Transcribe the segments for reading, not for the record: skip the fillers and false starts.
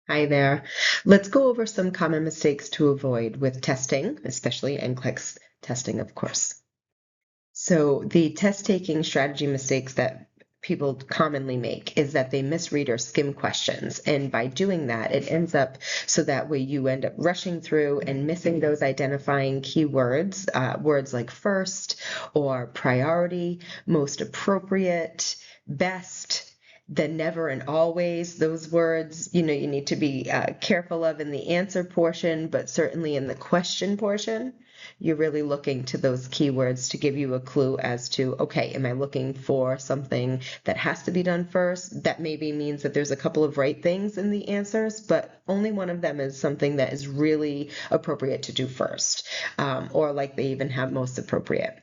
Hi there. Let's go over some common mistakes to avoid with testing, especially NCLEX testing, of course. So the test-taking strategy mistakes that people commonly make is that they misread or skim questions. And by doing that, it ends up so that way you end up rushing through and missing those identifying keywords, words like first or priority, most appropriate, best, the never and always, those words, you need to be careful of in the answer portion, but certainly in the question portion. You're really looking to those keywords to give you a clue as to, okay, am I looking for something that has to be done first? That maybe means that there's a couple of right things in the answers, but only one of them is something that is really appropriate to do first, or like they even have most appropriate.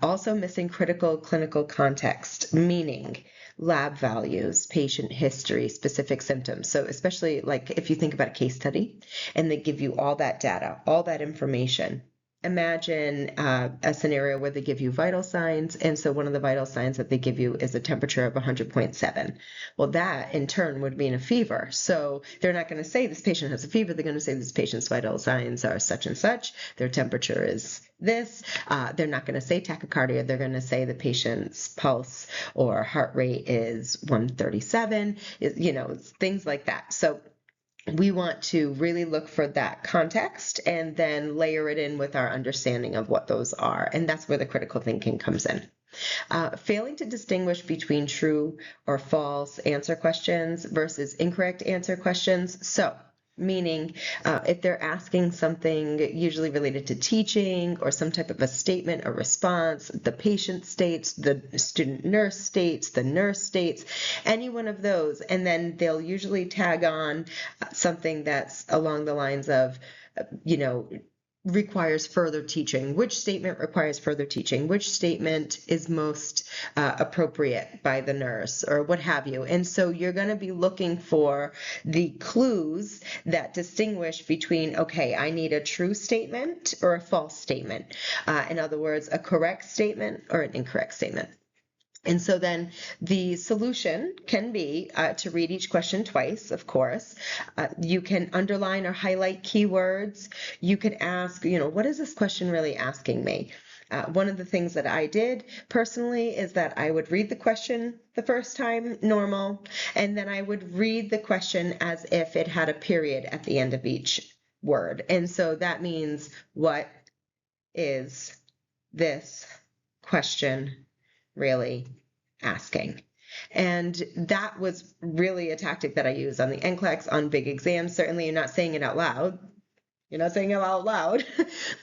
Also missing critical clinical context, meaning lab values, patient history, specific symptoms. So especially like if you think about a case study and they give you all that data, all that information. Imagine a scenario where they give you vital signs, and so one of the vital signs that they give you is a temperature of 100.7. Well, that in turn would mean a fever. So they're not going to say this patient has a fever. They're going to say this patient's vital signs are such and such. Their temperature is this. They're not going to say tachycardia. They're going to say the patient's pulse or heart rate is 137, things like that. So we want to really look for that context and then layer it in with our understanding of what those are. And that's where the critical thinking comes in. Failing to distinguish between true or false answer questions versus incorrect answer questions. So meaning if they're asking something usually related to teaching or some type of a statement or response, the patient states, the student nurse states, the nurse states, any one of those, and then they'll usually tag on something that's along the lines of, requires further teaching. Which statement requires further teaching? Which statement is most appropriate by the nurse or what have you? And so you're going to be looking for the clues that distinguish between, okay, I need a true statement or a false statement. In other words, a correct statement or an incorrect statement. And so then the solution can be to read each question twice, of course. You can underline or highlight keywords. You can ask, what is this question really asking me? One of the things that I did personally is that I would read the question the first time, normal, and then I would read the question as if it had a period at the end of each word. And so that means, what is this question really asking? And that was really a tactic that I used on the NCLEX, on big exams. Certainly you're not saying it out loud. You're not saying it out loud,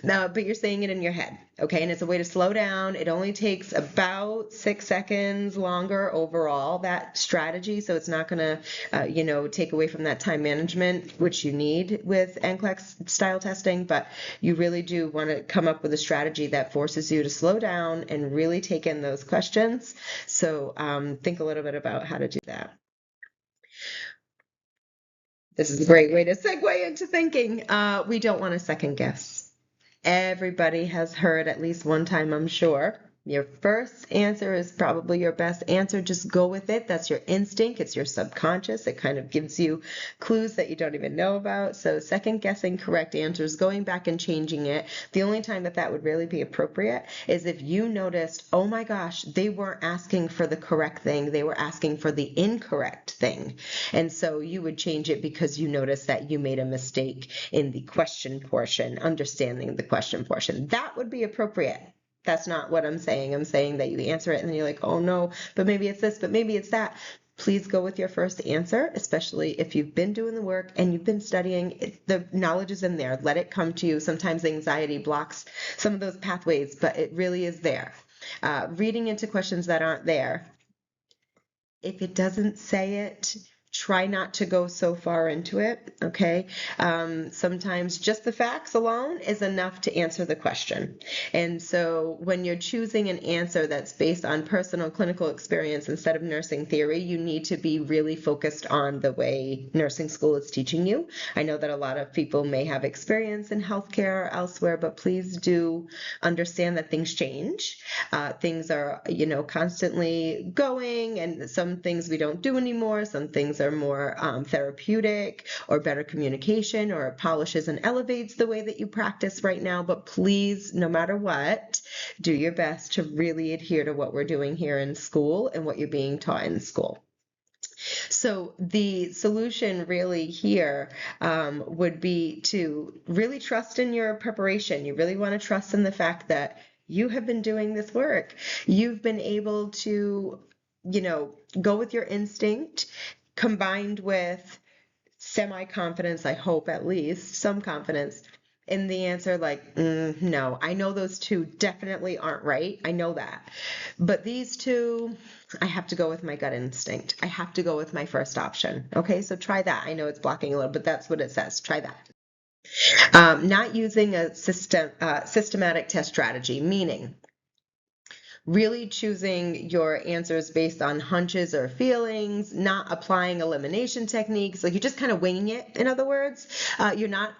no, but you're saying it in your head, okay? And it's a way to slow down. It only takes about 6 seconds longer overall, that strategy, so it's not going to, take away from that time management, which you need with NCLEX style testing, but you really do want to come up with a strategy that forces you to slow down and really take in those questions. So think a little bit about how to do that. This is a great way to segue into thinking. We don't want to second guess. Everybody has heard at least one time, I'm sure. Your first answer is probably your best answer. Just go with it. That's your instinct. It's your subconscious. It kind of gives you clues that you don't even know about. So second guessing correct answers, going back and changing it. The only time that would really be appropriate is if you noticed, oh my gosh, they weren't asking for the correct thing. They were asking for the incorrect thing. And so you would change it because you noticed that you made a mistake in the question portion, understanding the question portion. That would be appropriate. That's not what I'm saying. I'm saying that you answer it and then you're like, oh no, but maybe it's this, but maybe it's that. Please go with your first answer, especially if you've been doing the work and you've been studying. The knowledge is in there. Let it come to you. Sometimes anxiety blocks some of those pathways, but it really is there. Reading into questions that aren't there. If it doesn't say it, try not to go so far into it, okay? Sometimes just the facts alone is enough to answer the question. And so when you're choosing an answer that's based on personal clinical experience instead of nursing theory, you need to be really focused on the way nursing school is teaching you. I know that a lot of people may have experience in healthcare or elsewhere, but please do understand that things change. Things are, constantly going, and some things we don't do anymore. Some things things are more therapeutic or better communication, or it polishes and elevates the way that you practice right now. But please, no matter what, do your best to really adhere to what we're doing here in school and what you're being taught in school. So the solution really here would be to really trust in your preparation. You really want to trust in the fact that you have been doing this work. You've been able to, go with your instinct combined with semi-confidence, I hope at least, some confidence in the answer, like, no, I know those two definitely aren't right. I know that. But these two, I have to go with my gut instinct. I have to go with my first option. Okay, so try that. I know it's blocking a little, but that's what it says. Try that. Not using a systematic test strategy, meaning really choosing your answers based on hunches or feelings, not applying elimination techniques. Like, you're just kind of winging it, in other words. You're not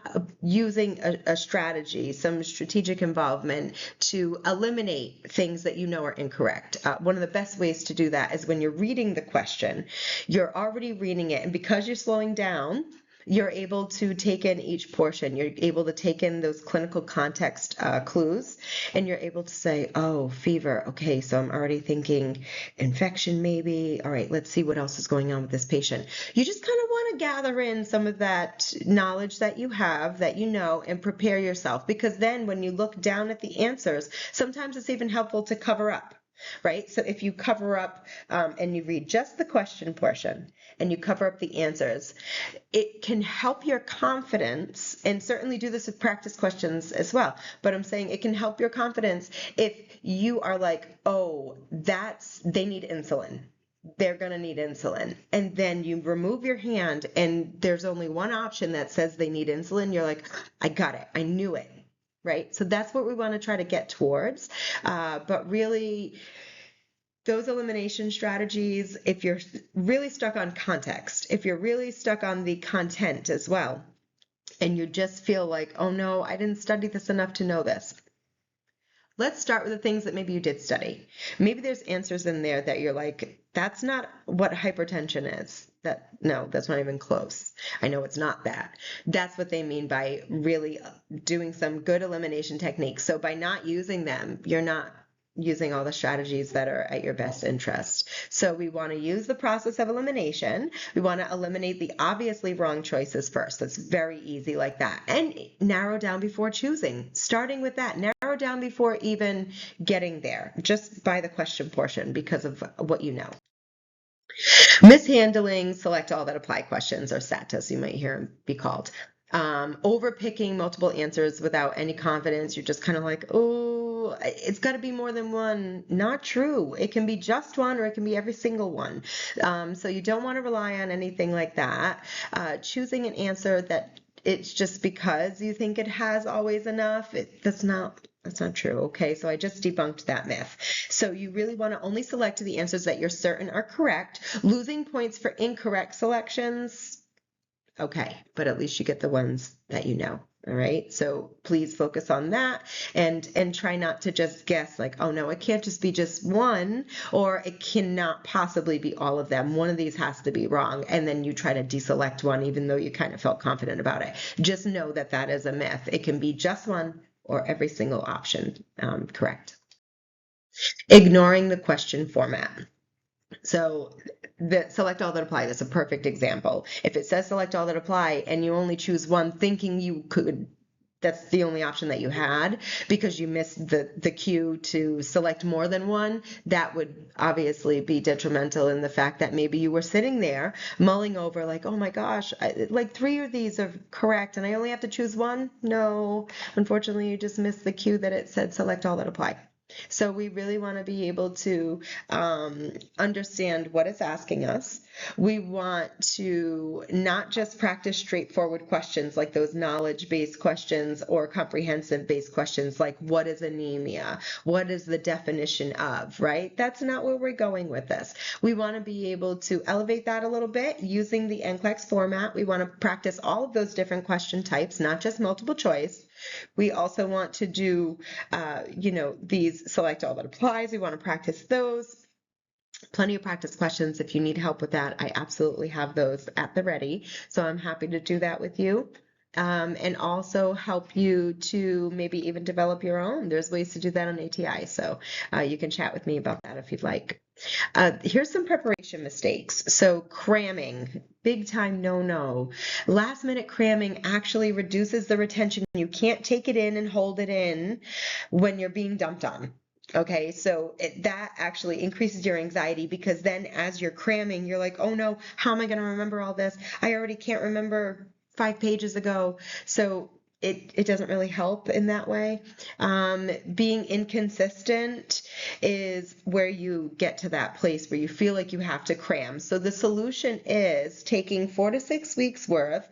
using a strategy, some strategic involvement to eliminate things that you know are incorrect. One of the best ways to do that is when you're reading the question, you're already reading it, and because you're slowing down, you're able to take in each portion. You're able to take in those clinical context clues, and you're able to say, oh, fever. Okay, so I'm already thinking infection maybe. All right, let's see what else is going on with this patient. You just kind of want to gather in some of that knowledge that you have, that you know, and prepare yourself, because then when you look down at the answers, sometimes it's even helpful to cover up. Right? So if you cover up and you read just the question portion and you cover up the answers, it can help your confidence, and certainly do this with practice questions as well. But I'm saying it can help your confidence if you are like, oh, they need insulin. They're going to need insulin. And then you remove your hand and there's only one option that says they need insulin. You're like, I got it. I knew it. Right? So that's what we want to try to get towards. But really, those elimination strategies, if you're really stuck on context, if you're really stuck on the content as well, and you just feel like, oh no, I didn't study this enough to know this. Let's start with the things that maybe you did study. Maybe there's answers in there that you're like, that's not what hypertension is. No, that's not even close. I know it's not that. That's what they mean by really doing some good elimination techniques. So by not using them, you're not using all the strategies that are at your best interest. So we want to use the process of elimination. We want to eliminate the obviously wrong choices first. That's very easy like that. And narrow down before choosing. Starting with that, narrow down before even getting there, just by the question portion, because of what you know. Mishandling select all that apply questions, or SAT, as you might hear them be called. Overpicking multiple answers without any confidence. You're just kind of like, oh, it's got to be more than one. Not true. It can be just one, or it can be every single one. So you don't want to rely on anything like that. Choosing an answer that it's just because you think it has always enough. That's not true. Okay, so I just debunked that myth. So you really want to only select the answers that you're certain are correct. Losing points for incorrect selections, okay, but at least you get the ones that you know. All right, so please focus on that, and try not to just guess like, oh no, it can't just be just one, or it cannot possibly be all of them. One of these has to be wrong, and then you try to deselect one even though you kind of felt confident about it. Just know that that is a myth. It can be just one or every single option correct. Ignoring the question format. So the select all that apply, that's a perfect example. If it says select all that apply and you only choose one thinking you could, that's the only option that you had because you missed the cue to select more than one, that would obviously be detrimental in the fact that maybe you were sitting there mulling over like, oh my gosh, like 3 of these are correct and I only have to choose one. No, unfortunately you just missed the cue that it said select all that apply. So we really want to be able to understand what it's asking us. We want to not just practice straightforward questions like those knowledge-based questions or comprehensive-based questions like what is anemia? What is the definition of, right? That's not where we're going with this. We want to be able to elevate that a little bit using the NCLEX format. We want to practice all of those different question types, not just multiple choice. We also want to do, these select all that applies. We want to practice those. Plenty of practice questions. If you need help with that, I absolutely have those at the ready. So I'm happy to do that with you. And also help you to maybe even develop your own. There's ways to do that on ATI. So you can chat with me about that if you'd like. Here's some preparation mistakes. So cramming, big time no-no. Last minute cramming actually reduces the retention. You can't take it in and hold it in when you're being dumped on. Okay, so that actually increases your anxiety, because then as you're cramming, you're like, oh no, how am I going to remember all this? I already can't remember 5 pages ago. So it doesn't really help in that way. Being inconsistent is where you get to that place where you feel like you have to cram. So the solution is taking 4 to 6 weeks worth.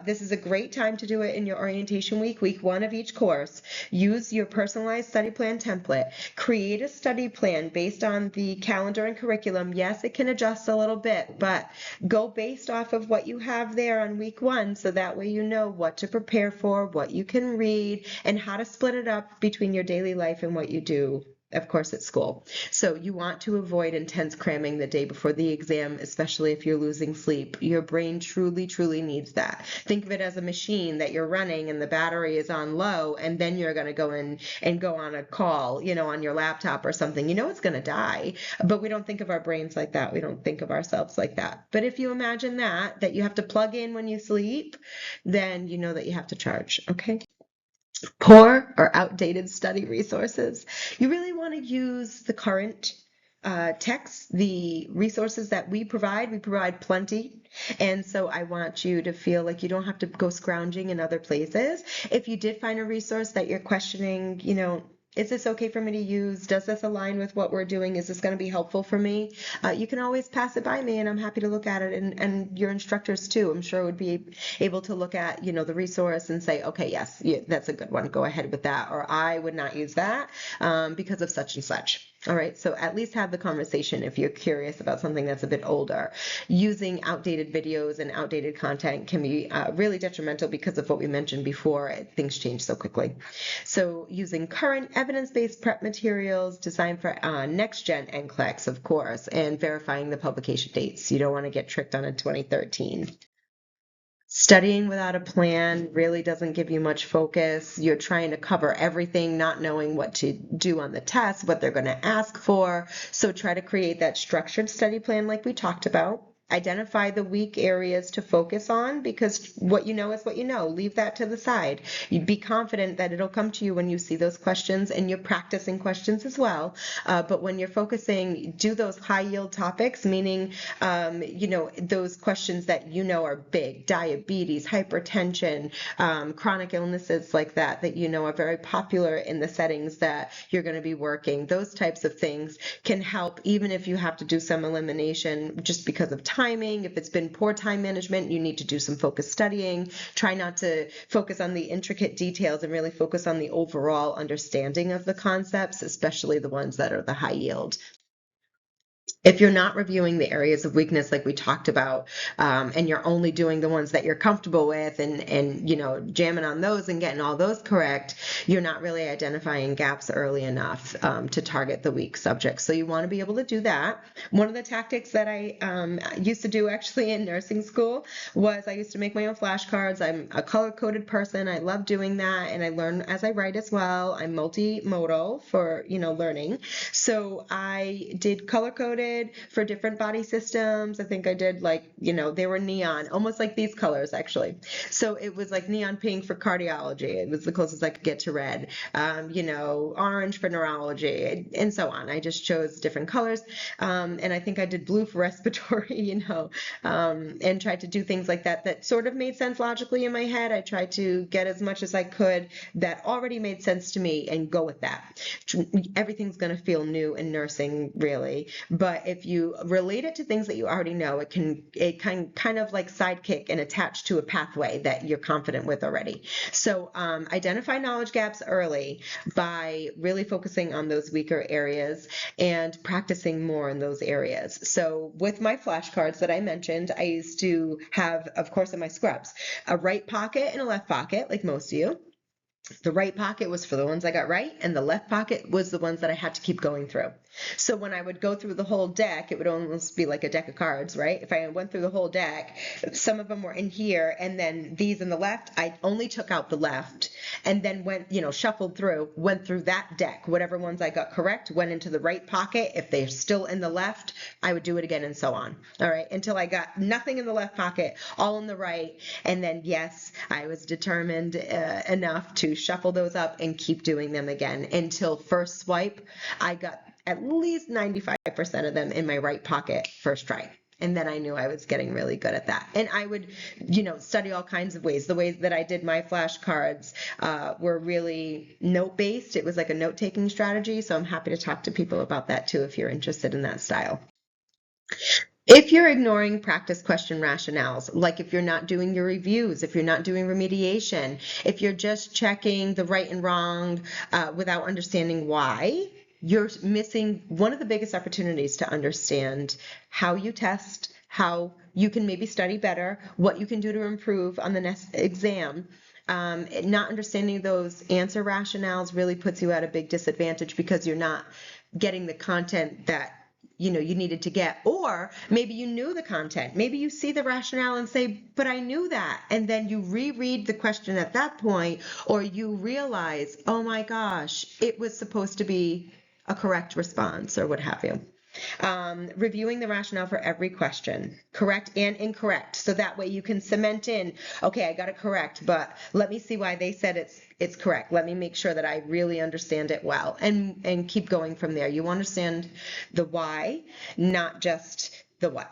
This is a great time to do it in your orientation week 1 of each course. Use your personalized study plan template. Create a study plan based on the calendar and curriculum. Yes, it can adjust a little bit, but go based off of what you have there on week 1, so that way you know what to prepare for, what you can read, and how to split it up between your daily life and what you do, of course, at school. So you want to avoid intense cramming the day before the exam, especially if you're losing sleep. Your brain truly, truly needs that. Think of it as a machine that you're running and the battery is on low, and then you're going to go in and go on a call, on your laptop or something. It's going to die, but we don't think of our brains like that. We don't think of ourselves like that. But if you imagine that you have to plug in when you sleep, then you know that you have to charge, okay? Poor or outdated study resources. You really want to use the current texts, the resources that we provide plenty. And so I want you to feel like you don't have to go scrounging in other places. If you did find a resource that you're questioning, is this okay for me to use? Does this align with what we're doing? Is this going to be helpful for me? You can always pass it by me, and I'm happy to look at it. And your instructors too, I'm sure, would be able to look at the resource and say, okay, yes, yeah, that's a good one. Go ahead with that. Or I would not use that because of such and such. All right, so at least have the conversation if you're curious about something that's a bit older. Using outdated videos and outdated content can be really detrimental because of what we mentioned before. Things change so quickly. So using current evidence-based prep materials designed for next-gen NCLEX, of course, and verifying the publication dates. You don't want to get tricked on a 2013. Studying without a plan really doesn't give you much focus. You're trying to cover everything, not knowing what to do on the test, what they're going to ask for. So try to create that structured study plan like we talked about. Identify the weak areas to focus on, because what you know is what you know. Leave that to the side. You'd be confident that it'll come to you when you see those questions, and you're practicing questions as well. But when you're focusing, do those high yield topics, meaning, those questions that are big: diabetes, hypertension, chronic illnesses like that are very popular in the settings that you're going to be working. Those types of things can help, even if you have to do some elimination just because of timing. If it's been poor time management, you need to do some focused studying. Try not to focus on the intricate details and really focus on the overall understanding of the concepts, especially the ones that are the high yield. If you're not reviewing the areas of weakness like we talked about, and you're only doing the ones that you're comfortable with and jamming on those and getting all those correct, you're not really identifying gaps early enough to target the weak subjects. So you want to be able to do that. One of the tactics that I used to do actually in nursing school was I used to make my own flashcards. I'm a color-coded person. I love doing that, and I learn as I write as well. I'm multimodal for learning. So I did color-coded for different body systems. I think I did they were neon, almost like these colors actually. So it was like neon pink for cardiology. It was the closest I could get to red. Orange for neurology, and so on. I just chose different colors. And I think I did blue for respiratory, and tried to do things like that sort of made sense logically in my head. I tried to get as much as I could that already made sense to me and go with that. Everything's going to feel new in nursing, really. But if you relate it to things that you already know, it can kind of like sidekick and attach to a pathway that you're confident with already. So identify knowledge gaps early by really focusing on those weaker areas and practicing more in those areas. So with my flashcards that I mentioned, I used to have, of course, in my scrubs, a right pocket and a left pocket, like most of you. The right pocket was for the ones I got right, and the left pocket was the ones that I had to keep going through. So when I would go through the whole deck, it would almost be like a deck of cards, right? If I went through the whole deck, some of them were in here, and then these in the left, I only took out the left, and then went, shuffled through, went through that deck. Whatever ones I got correct went into the right pocket. If they're still in the left, I would do it again, and so on. All right, until I got nothing in the left pocket, all in the right, and then yes, I was determined enough to shuffle those up and keep doing them again until first swipe, I got at least 95% of them in my right pocket first try. And then I knew I was getting really good at that. And I would, study all kinds of ways. The ways that I did my flashcards were really note-based. It was like a note-taking strategy. So I'm happy to talk to people about that too if you're interested in that style. If you're ignoring practice question rationales, like if you're not doing your reviews, if you're not doing remediation, if you're just checking the right and wrong without understanding why, you're missing one of the biggest opportunities to understand how you test, how you can maybe study better, what you can do to improve on the next exam. Not understanding those answer rationales really puts you at a big disadvantage because you're not getting the content that you needed to get, or maybe you knew the content, maybe you see the rationale and say, but I knew that, and then you reread the question at that point, or you realize, oh my gosh, it was supposed to be a correct response or what have you. Reviewing the rationale for every question, correct and incorrect, so that way you can cement in, okay, I got it correct, but let me see why they said it's correct. Let me make sure that I really understand it well, and keep going from there. You understand the why, not just the what.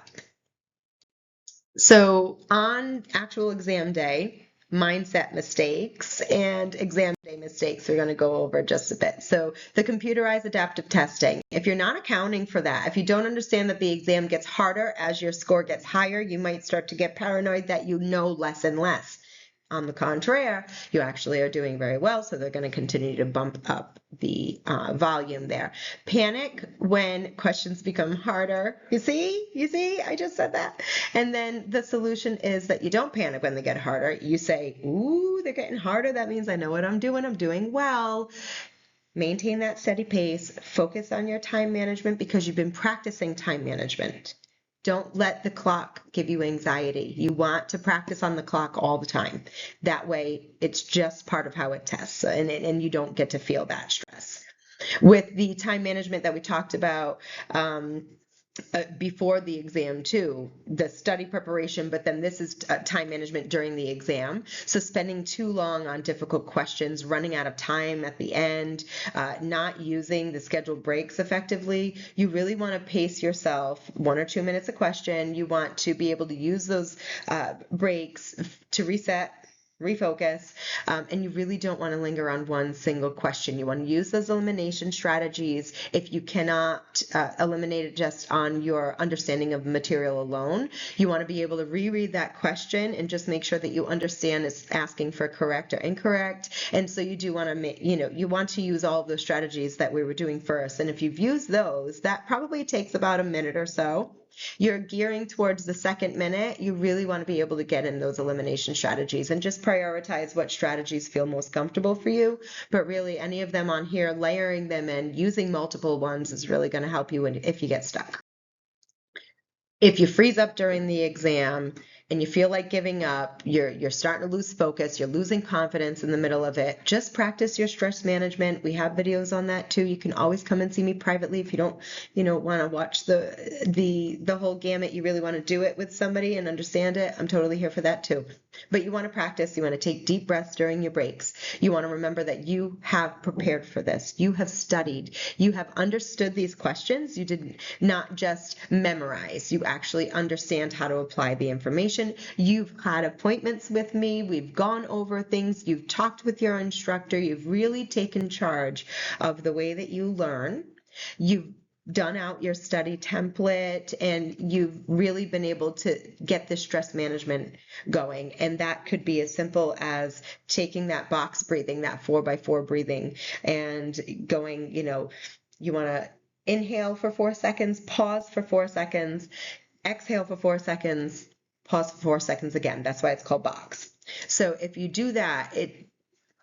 So on actual exam day, mindset mistakes and exam day mistakes we're going to go over just a bit. So the computerized adaptive testing, if you're not accounting for that, if you don't understand that the exam gets harder as your score gets higher, you might start to get paranoid that you know less and less. On the contrary, you actually are doing very well, so they're going to continue to bump up the volume there. Panic when questions become harder. You see, I just said that. And then the solution is that you don't panic when they get harder. You say, ooh, they're getting harder. That means I know what I'm doing. I'm doing well. Maintain that steady pace. Focus on your time management because you've been practicing time management. Don't let the clock give you anxiety. You want to practice on the clock all the time. That way, it's just part of how it tests, and you don't get to feel that stress. With the time management that we talked about, before the exam too, the study preparation, but then this is time management during the exam. So spending too long on difficult questions, running out of time at the end, not using the scheduled breaks effectively. You really want to pace yourself 1 or 2 minutes a question. You want to be able to use those breaks to reset, refocus, and you really don't want to linger on one single question. You want to use those elimination strategies. If you cannot eliminate it just on your understanding of the material alone, you want to be able to reread that question and just make sure that you understand it's asking for correct or incorrect. And so you do want to you want to use all of those strategies that we were doing first. And if you've used those, that probably takes about a minute or so. You're gearing towards the second minute, you really want to be able to get in those elimination strategies and just prioritize what strategies feel most comfortable for you. But really, any of them on here, layering them in, using multiple ones is really going to help you if you get stuck. If you freeze up during the exam and you feel like giving up, you're starting to lose focus, you're losing confidence in the middle of it, just practice your stress management. We have videos on that too. You can always come and see me privately if you don't, want to watch the whole gamut. You really want to do it with somebody and understand it. I'm totally here for that too. But you want to practice, you want to take deep breaths during your breaks. You want to remember that you have prepared for this. You have studied. You have understood these questions. You did not just memorize. You actually understand how to apply the information. You've had appointments with me. We've gone over things. You've talked with your instructor. You've really taken charge of the way that you learn. You've done out your study template, and you've really been able to get the stress management going. And that could be as simple as taking that box breathing, that 4x4 breathing, and going, you want to inhale for 4 seconds, pause for 4 seconds, exhale for 4 seconds, pause for 4 seconds again. That's why it's called box. So if you do that,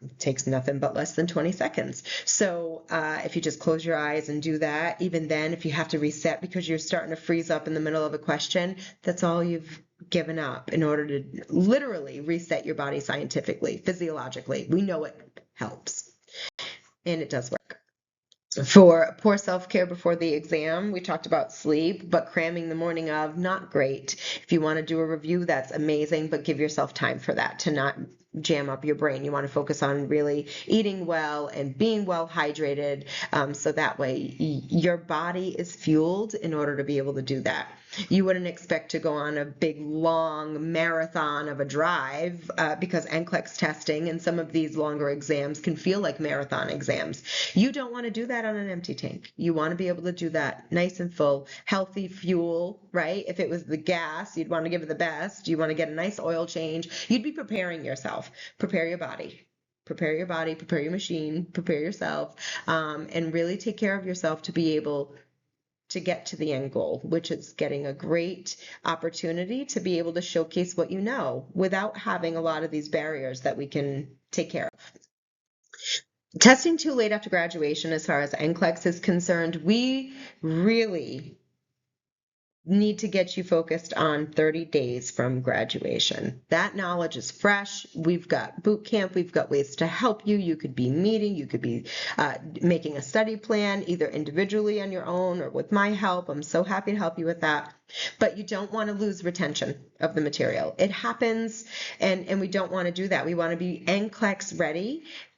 It takes nothing but less than 20 seconds. So if you just close your eyes and do that, even then, if you have to reset because you're starting to freeze up in the middle of a question, that's all you've given up in order to literally reset your body scientifically, physiologically. We know it helps, and it does work. For poor self-care before the exam, we talked about sleep, but cramming the morning of, not great. If you want to do a review, that's amazing, but give yourself time for that to not jam up your brain. You want to focus on really eating well and being well hydrated, so that way your body is fueled in order to be able to do that. You wouldn't expect to go on a big, long marathon of a drive because NCLEX testing and some of these longer exams can feel like marathon exams. You don't want to do that on an empty tank. You want to be able to do that nice and full, healthy fuel, right? If it was the gas, you'd want to give it the best. You want to get a nice oil change. You'd be preparing yourself. Prepare your body. Prepare your body, prepare your machine, prepare yourself, and really take care of yourself to be able to get to the end goal, which is getting a great opportunity to be able to showcase what you know without having a lot of these barriers that we can take care of. Testing too late after graduation, as far as NCLEX is concerned, we really need to get you focused on 30 days from graduation. That knowledge is fresh. We've got boot camp. We've got ways to help you. You could be meeting. You could be making a study plan, either individually on your own or with my help. I'm so happy to help you with that. But you don't want to lose retention of the material. It happens, and we don't want to do that. We want to be NCLEX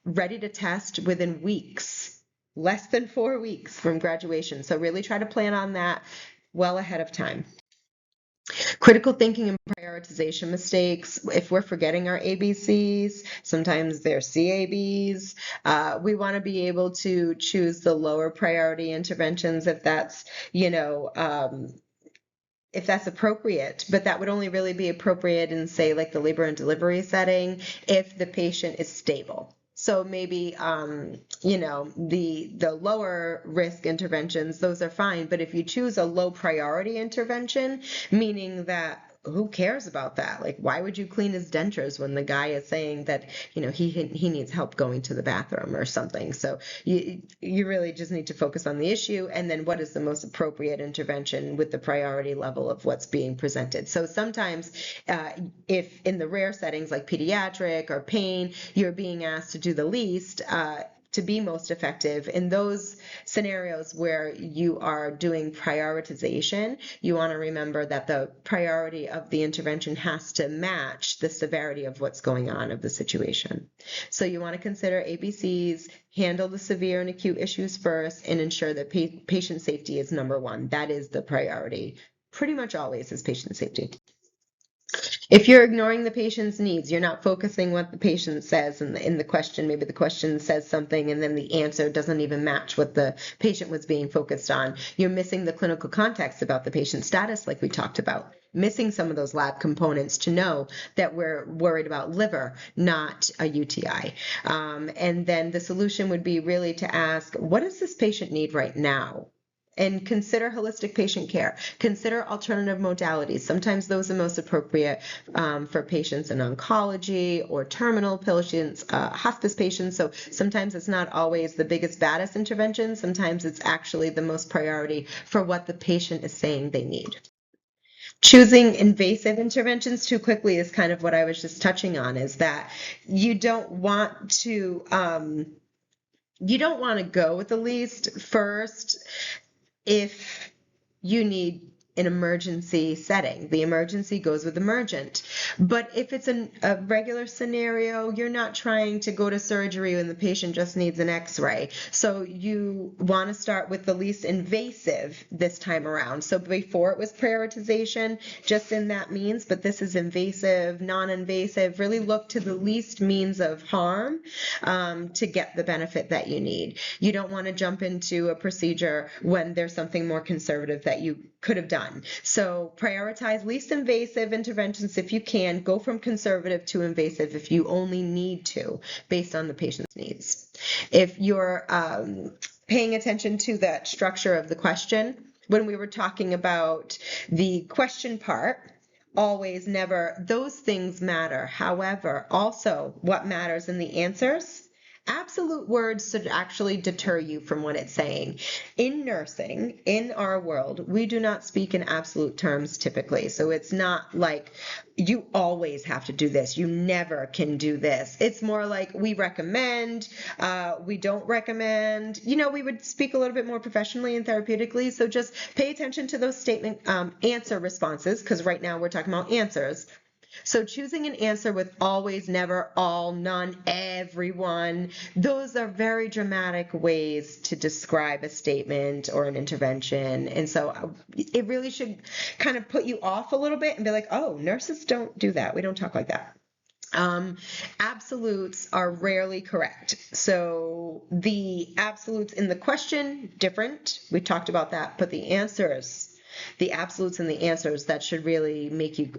ready to test within weeks, less than 4 weeks from graduation. So really try to plan on that well ahead of time. Critical thinking and prioritization mistakes. If we're forgetting our ABCs, sometimes they're CABs. We want to be able to choose the lower priority interventions if that's, if that's appropriate, but that would only really be appropriate in, say, like the labor and delivery setting if the patient is stable. So maybe, the lower risk interventions, those are fine. But if you choose a low priority intervention, meaning that who cares about that? Like, why would you clean his dentures when the guy is saying that, he needs help going to the bathroom or something? So you really just need to focus on the issue, and then what is the most appropriate intervention with the priority level of what's being presented. So sometimes if in the rare settings like pediatric or pain, you're being asked to do the least, to be most effective in those scenarios where you are doing prioritization, you want to remember that the priority of the intervention has to match the severity of what's going on of the situation. So you want to consider ABCs, handle the severe and acute issues first, and ensure that patient safety is number one. That is the priority. Pretty much always is patient safety. If you're ignoring the patient's needs, you're not focusing what the patient says in the question. Maybe the question says something and then the answer doesn't even match what the patient was being focused on. You're missing the clinical context about the patient's status, like we talked about. Missing some of those lab components to know that we're worried about liver, not a UTI. And then the solution would be really to ask, what does this patient need right now? And consider holistic patient care. Consider alternative modalities. Sometimes those are most appropriate for patients in oncology or terminal patients, hospice patients. So sometimes it's not always the biggest, baddest intervention. Sometimes it's actually the most priority for what the patient is saying they need. Choosing invasive interventions too quickly is kind of what I was just touching on, is that you don't want to go with the least first if you need an emergency setting. The emergency goes with emergent. But if it's a regular scenario, you're not trying to go to surgery when the patient just needs an x-ray. So you want to start with the least invasive this time around. So before it was prioritization, just in that means, but this is invasive, non-invasive. Really look to the least means of harm to get the benefit that you need. You don't want to jump into a procedure when there's something more conservative that you could have done. So prioritize least invasive interventions if you can. Go from conservative to invasive if you only need to, based on the patient's needs. If you're paying attention to that structure of the question, when we were talking about the question part, always, never, those things matter. However, also what matters in the answers, absolute words should actually deter you from what it's saying. In nursing, in our world, we do not speak in absolute terms typically. So it's not like you always have to do this, you never can do this. It's more like we recommend, we don't recommend. We would speak a little bit more professionally and therapeutically. So just pay attention to those statement answer responses, because right now we're talking about answers. So choosing an answer with always, never, all, none, everyone, those are very dramatic ways to describe a statement or an intervention. And so it really should kind of put you off a little bit and be like, oh, nurses don't do that. We don't talk like that. Absolutes are rarely correct. So the absolutes in the question, different. We talked about that, but the answers, the absolutes and the answers, that should really make you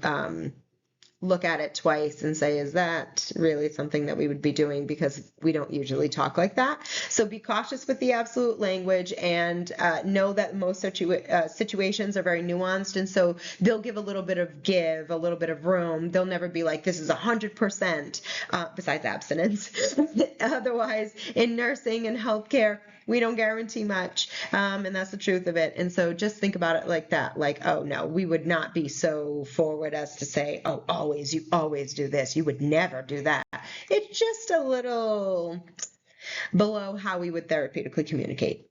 look at it twice and say, is that really something that we would be doing? Because we don't usually talk like that. So be cautious with the absolute language, and know that most situations are very nuanced. And so they'll give a little bit of room. They'll never be like, this is 100%, besides abstinence. Otherwise, in nursing and healthcare, we don't guarantee much, and that's the truth of it. And so just think about it like that, like, oh no, we would not be so forward as to say, oh, always, you always do this, you would never do that. It's just a little below how we would therapeutically communicate.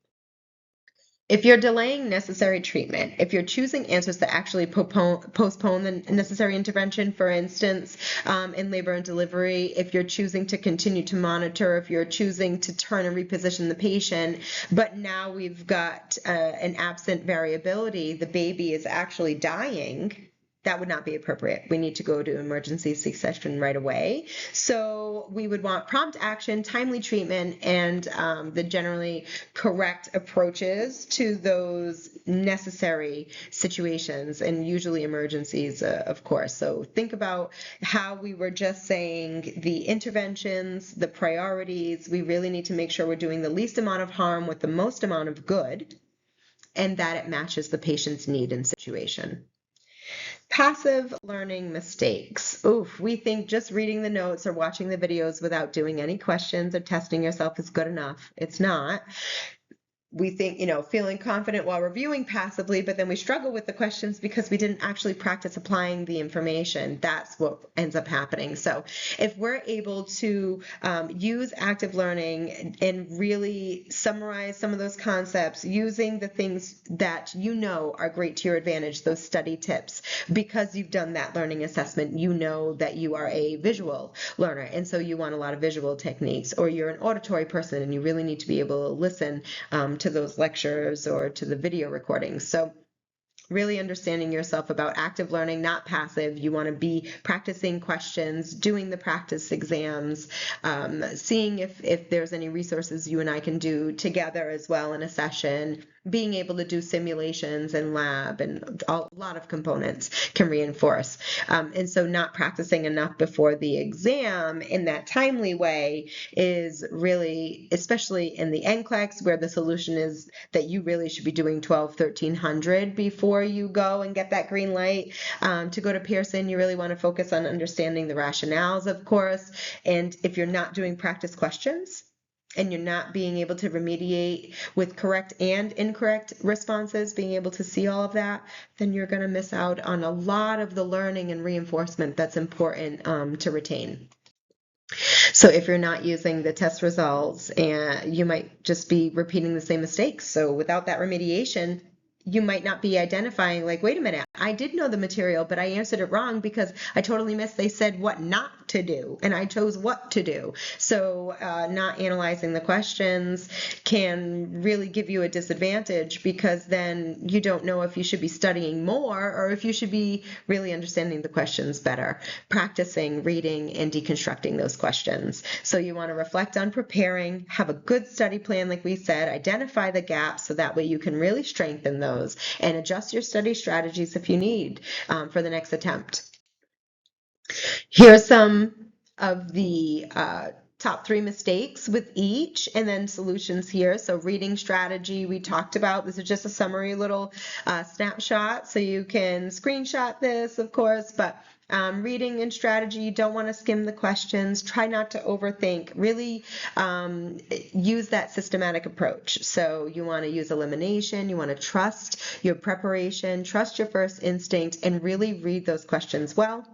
If you're delaying necessary treatment, if you're choosing answers that actually postpone the necessary intervention, for instance, in labor and delivery, if you're choosing to continue to monitor, if you're choosing to turn and reposition the patient, but now we've got an absent variability, the baby is actually dying, that would not be appropriate. We need to go to emergency C-section right away. So we would want prompt action, timely treatment, and the generally correct approaches to those necessary situations, and usually emergencies, of course. So think about how we were just saying, the interventions, the priorities. We really need to make sure we're doing the least amount of harm with the most amount of good, and that it matches the patient's need and situation. Passive learning mistakes. Oof, we think just reading the notes or watching the videos without doing any questions or testing yourself is good enough. It's not. We think, feeling confident while reviewing passively, but then we struggle with the questions because we didn't actually practice applying the information. That's what ends up happening. So if we're able to use active learning and really summarize some of those concepts using the things that are great to your advantage, those study tips, because you've done that learning assessment, that you are a visual learner, and so you want a lot of visual techniques, or you're an auditory person and you really need to be able to listen to those lectures or to the video recordings. So really understanding yourself about active learning, not passive. You want to be practicing questions, doing the practice exams, seeing if there's any resources you and I can do together as well in a session, being able to do simulations and lab, and a lot of components can reinforce. And so not practicing enough before the exam in that timely way is really, especially in the NCLEX, where the solution is that you really should be doing 1300 before you go and get that green light to go to Pearson. You really want to focus on understanding the rationales, of course. And if you're not doing practice questions, and you're not being able to remediate with correct and incorrect responses, being able to see all of that, then you're going to miss out on a lot of the learning and reinforcement that's important to retain. So if you're not using the test results, and you might just be repeating the same mistakes. So without that remediation, you might not be identifying, like, wait a minute, I did know the material, but I answered it wrong because I totally missed. They said what not to do, and I chose what to do. So not analyzing the questions can really give you a disadvantage, because then you don't know if you should be studying more or if you should be really understanding the questions better, practicing, reading, and deconstructing those questions. So you want to reflect on preparing, have a good study plan, like we said, identify the gaps so that way you can really strengthen those, and adjust your study strategies if you need for the next attempt. Here are some of the top 3 mistakes with each, and then solutions here. So reading strategy we talked about. This is just a summary little snapshot, so you can screenshot this, of course, but reading and strategy, you don't want to skim the questions. Try not to overthink. Really use that systematic approach. So you want to use elimination. You want to trust your preparation, trust your first instinct, and really read those questions well.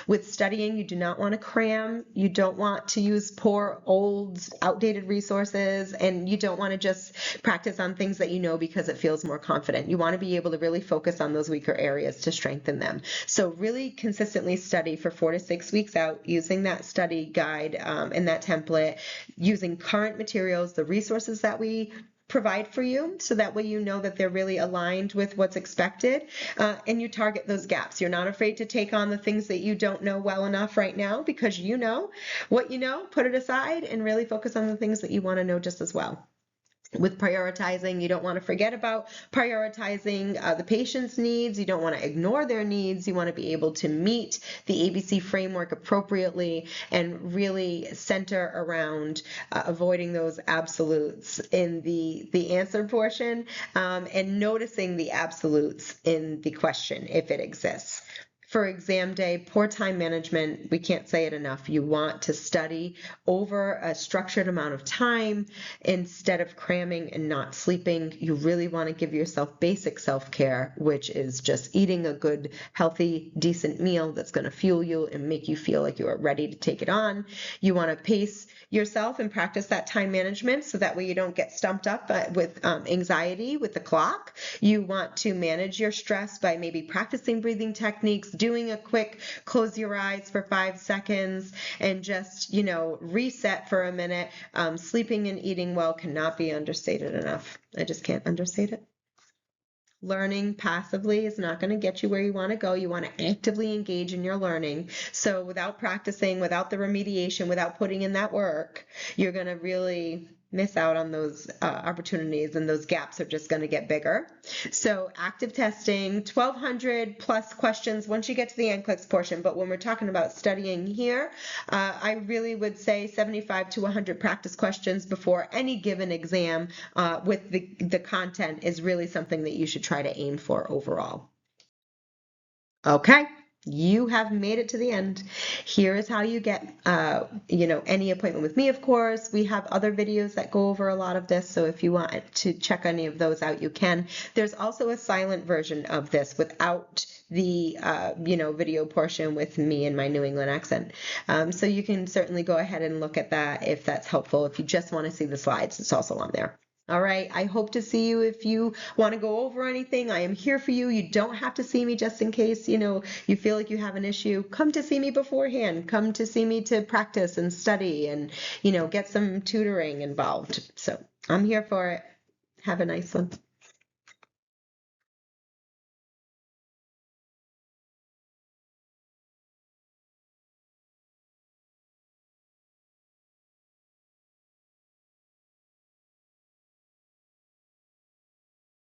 With studying, you do not want to cram. You don't want to use poor, old, outdated resources, and you don't want to just practice on things that you know because it feels more confident. You want to be able to really focus on those weaker areas to strengthen them. So really consistently study for 4 to 6 weeks out using that study guide and that template, using current materials, the resources that we provide for you, so that way you know that they're really aligned with what's expected, and you target those gaps. You're not afraid to take on the things that you don't know well enough right now, because you know what you know, put it aside and really focus on the things that you want to know just as well. With prioritizing, you don't want to forget about prioritizing the patient's needs. You don't want to ignore their needs. You want to be able to meet the ABC framework appropriately and really center around avoiding those absolutes in the answer portion, and noticing the absolutes in the question if it exists. For exam day, poor time management, we can't say it enough. You want to study over a structured amount of time instead of cramming and not sleeping. You really want to give yourself basic self-care, which is just eating a good, healthy, decent meal that's going to fuel you and make you feel like you are ready to take it on. You want to pace yourself and practice that time management so that way you don't get stumped up with anxiety with the clock. You want to manage your stress by maybe practicing breathing techniques, doing a quick close your eyes for 5 seconds, and just, reset for a minute. Sleeping and eating well cannot be understated enough. I just can't understate it. Learning passively is not going to get you where you want to go. You want to actively engage in your learning. So without practicing, without the remediation, without putting in that work, you're going to really miss out on those opportunities, and those gaps are just going to get bigger. So active testing, 1,200 plus questions once you get to the NCLEX portion. But when we're talking about studying here, I really would say 75 to 100 practice questions before any given exam with the content is really something that you should try to aim for overall. Okay. You have made it to the end. Here is how you get, any appointment with me, of course. We have other videos that go over a lot of this, so if you want to check any of those out, you can. There's also a silent version of this without the, video portion with me and my New England accent. So you can certainly go ahead and look at that if that's helpful. If you just want to see the slides, it's also on there. All right, I hope to see you. If you want to go over anything, I am here for you. You don't have to see me just in case, you feel like you have an issue. Come to see me beforehand. Come to see me to practice and study and, get some tutoring involved. So I'm here for it. Have a nice one.